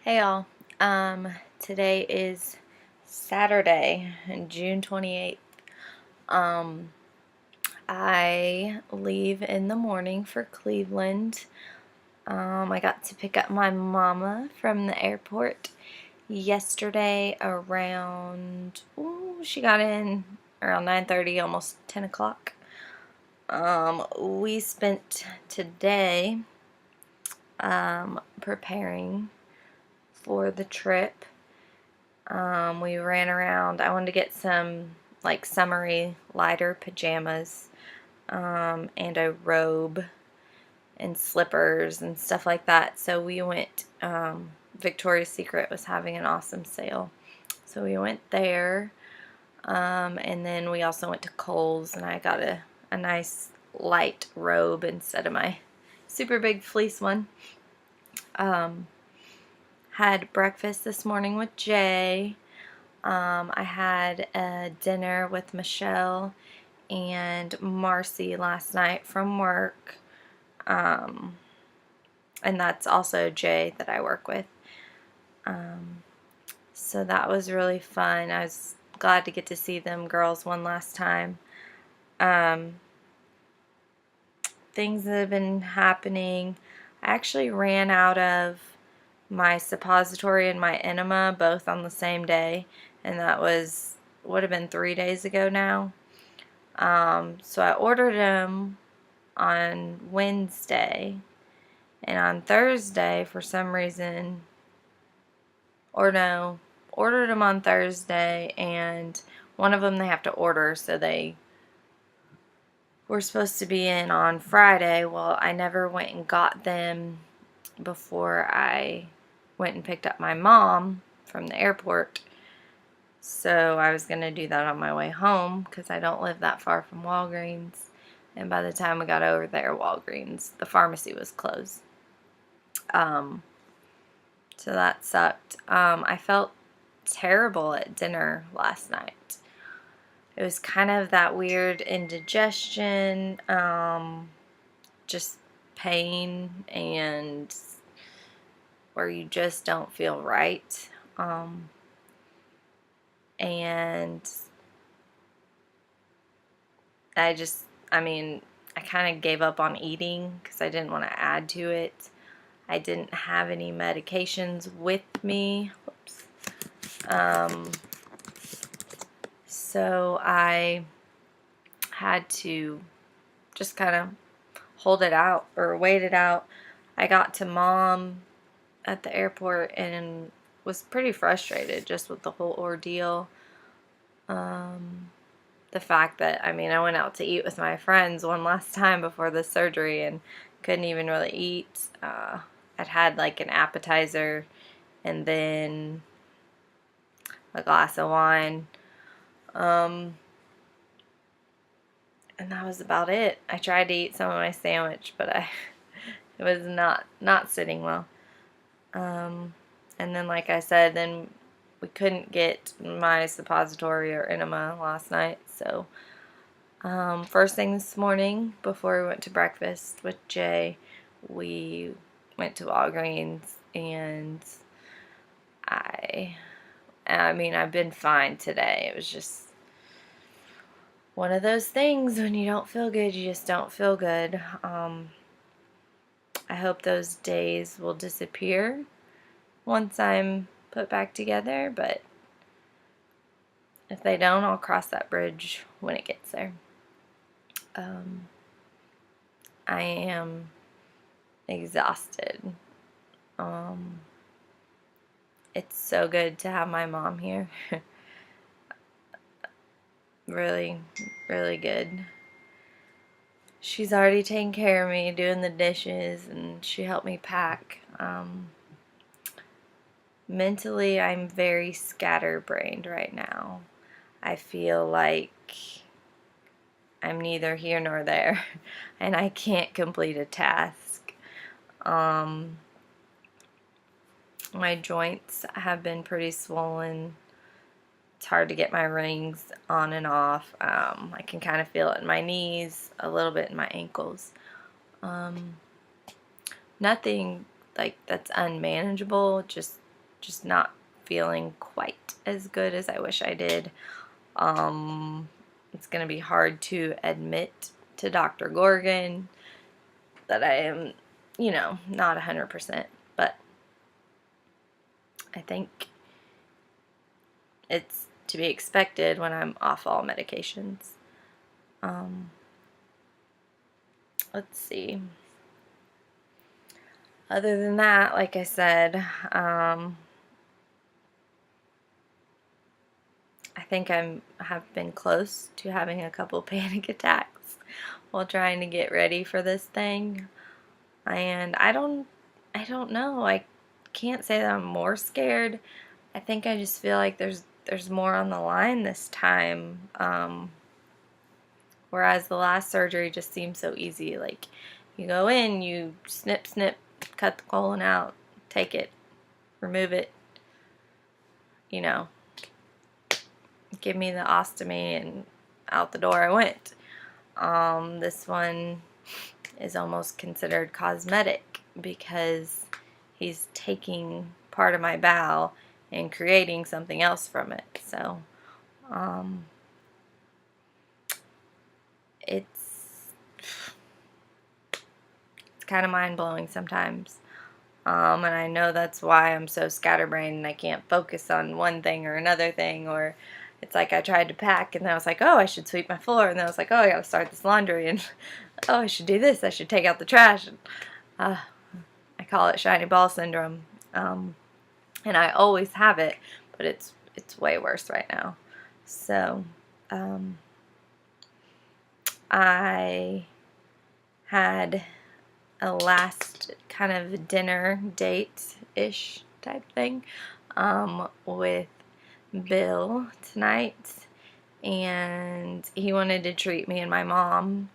Hey y'all. Today is Saturday, June 28th. Um, I leave in the morning for Cleveland. I got to pick up my mama from the airport yesterday around, she got in around 9:30, almost 10 o'clock. We spent today preparing for the trip. We ran around. I wanted to get some like summery lighter pajamas, and a robe and slippers and stuff like that. So we went, Victoria's Secret was having an awesome sale. So we went there, and then we also went to Kohl's and I got a nice light robe instead of my super big fleece one. Had breakfast this morning with Jay. I had a dinner with Michelle and Marcy last night from work. And that's also Jay that I work with. So that was really fun. I was glad to get to see them girls one last time. Things that have been happening. I actually ran out of my suppository and my enema both on the same day, and that would have been 3 days ago now. So I ordered them on Wednesday, and on Thursday, for some reason, or no, ordered them on Thursday, and one of them they have to order, so they were supposed to be in on Friday. Well, I never went and got them before I went and picked up my mom from the airport. So I was going to do that on my way home because I don't live that far from Walgreens. And by the time we got over there, Walgreens, the pharmacy was closed. So that sucked. I felt terrible at dinner last night. It was kind of that weird indigestion, just pain, and where you just don't feel right. And I kind of gave up on eating because I didn't want to add to it. I didn't have any medications with me. Whoops. So I had to just kind of hold it out or wait it out. I got to mom at the airport and was pretty frustrated just with the whole ordeal. The fact that, I went out to eat with my friends one last time before the surgery and couldn't even really eat. I'd had like an appetizer and then a glass of wine. And that was about it. I tried to eat some of my sandwich, but it was not sitting well. And then, like I said, then we couldn't get my suppository or enema last night. So, first thing this morning, before we went to breakfast with Jay, we went to Walgreens, and I've been fine today. It was just one of those things when you don't feel good, you just don't feel good. I hope those days will disappear once I'm put back together, but if they don't, I'll cross that bridge when it gets there. I am exhausted. It's so good to have my mom here. Really, really good. She's already taking care of me, doing the dishes, and she helped me pack. Mentally, I'm very scatterbrained right now. I feel like I'm neither here nor there, and I can't complete a task. My joints have been pretty swollen. It's hard to get my rings on and off. I can kind of feel it in my knees, a little bit in my ankles. Nothing like that's unmanageable, just just not feeling quite as good as I wish I did. It's going to be hard to admit to Dr. Gorgon that I am, not 100%, but I think it's to be expected when I'm off all medications. Let's see. Other than that, like I said, I think have been close to having a couple panic attacks while trying to get ready for this thing. And I don't know. I can't say that I'm more scared. I think I just feel like there's more on the line this time. Whereas the last surgery just seemed so easy. Like, you go in, you snip, cut the colon out, take it, remove it, give me the ostomy, and out the door I went. This one is almost considered cosmetic because he's taking part of my bowel and creating something else from it. So, it's kind of mind-blowing sometimes. And I know that's why I'm so scatterbrained and I can't focus on one thing or another thing. Or it's like I tried to pack and then I was like, oh, I should sweep my floor. And then I was like, oh, I gotta start this laundry. And oh, I should do this. I should take out the trash. And, I call it shiny ball syndrome. And I always have it, but it's way worse right now. So, I had a last kind of dinner date-ish type thing with Bill tonight, and he wanted to treat me and my mom.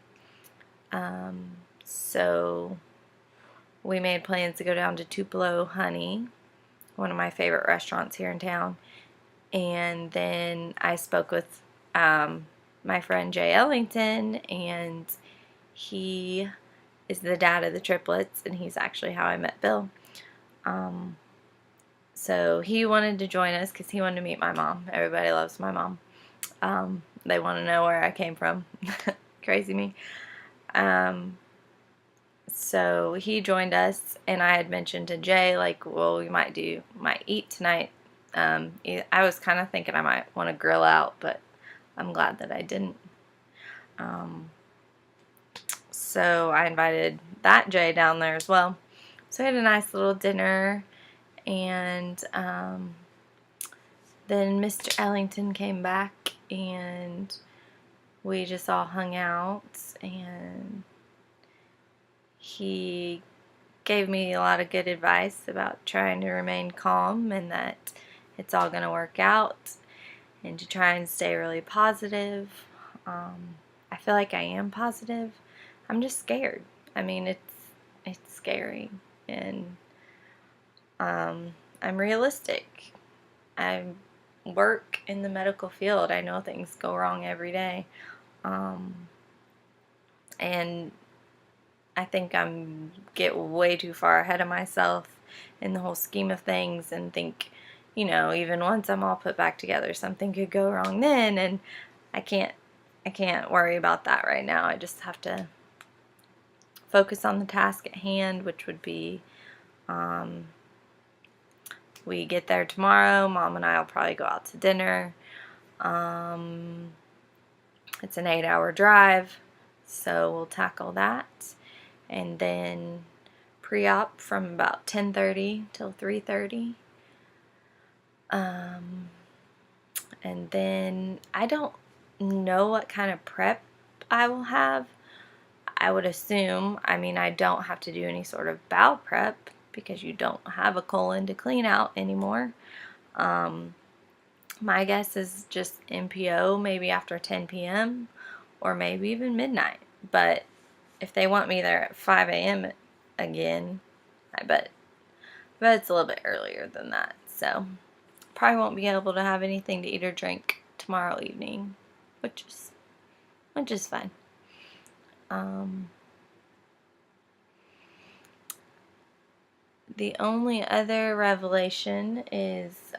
So we made plans to go down to Tupelo Honey, one of my favorite restaurants here in town. And then I spoke with my friend Jay Ellington, and he is the dad of the triplets, and he's actually how I met Bill. So he wanted to join us because he wanted to meet my mom. Everybody loves my mom. They want to know where I came from. Crazy me. So he joined us, and I had mentioned to Jay, like, well, we might eat tonight. I was kind of thinking I might want to grill out, but I'm glad that I didn't. So I invited that Jay down there as well. So we had a nice little dinner, and then Mr. Ellington came back, and we just all hung out, and he gave me a lot of good advice about trying to remain calm and that it's all going to work out, and to try and stay really positive. I feel like I am positive. I'm just scared. I mean, it's scary, and I'm realistic. I work in the medical field. I know things go wrong every day, and I think I'm get way too far ahead of myself in the whole scheme of things, and think, even once I'm all put back together, something could go wrong then, and I can't worry about that right now. I just have to focus on the task at hand, which would be, we get there tomorrow. Mom and I will probably go out to dinner. It's an 8-hour drive, so we'll tackle that. And then pre-op from about 10:30 till 3:30. And then I don't know what kind of prep I will have. I would assume, I don't have to do any sort of bowel prep because you don't have a colon to clean out anymore. My guess is just NPO, maybe after 10 p.m. or maybe even midnight. But if they want me there at 5 a.m. again, I bet it's a little bit earlier than that. So probably won't be able to have anything to eat or drink tomorrow evening, which is fine. the only other revelation is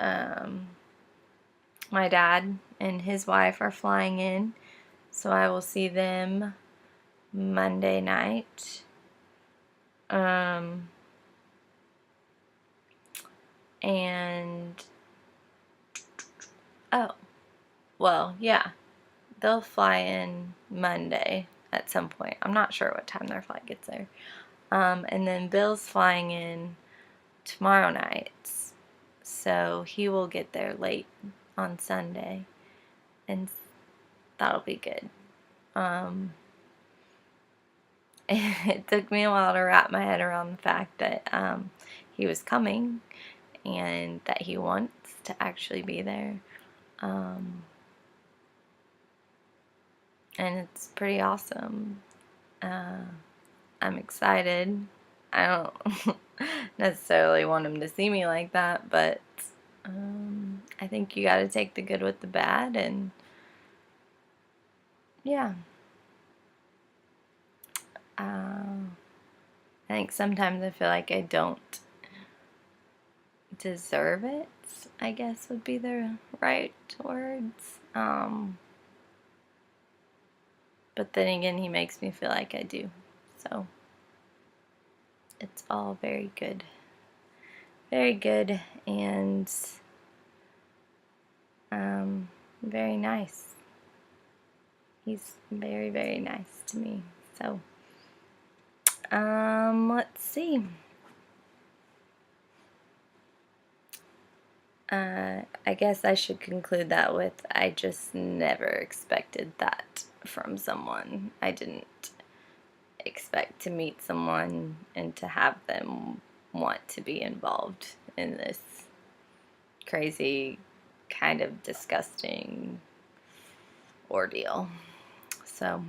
my dad and his wife are flying in, so I will see them Monday night. And oh, well, yeah, they'll fly in Monday at some point. I'm not sure what time their flight gets there. And then Bill's flying in tomorrow night, so he will get there late on Sunday, and that'll be good. It took me a while to wrap my head around the fact that he was coming and that he wants to actually be there. And it's pretty awesome. I'm excited. I don't necessarily want him to see me like that, but I think you got to take the good with the bad, and yeah. I think sometimes I feel like I don't deserve it, I guess would be the right words. But then again, he makes me feel like I do. So it's all very good. Very good and very nice. He's very, very nice to me. So, let's see. I guess I should conclude that with I just never expected that from someone. I didn't expect to meet someone and to have them want to be involved in this crazy, kind of disgusting ordeal. So,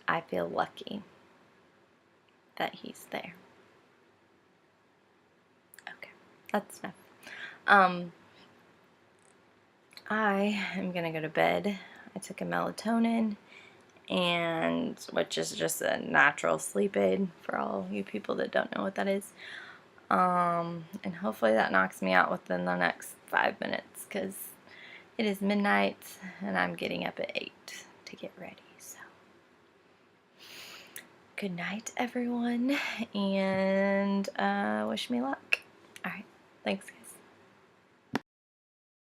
I feel lucky that he's there. Okay, that's enough. I am gonna go to bed. I took a melatonin, and which is just a natural sleep aid for all you people that don't know what that is. And hopefully that knocks me out within the next 5 minutes, because it is midnight and I'm getting up at 8 to get ready. So, good night, everyone, and wish me luck. All right, thanks, guys.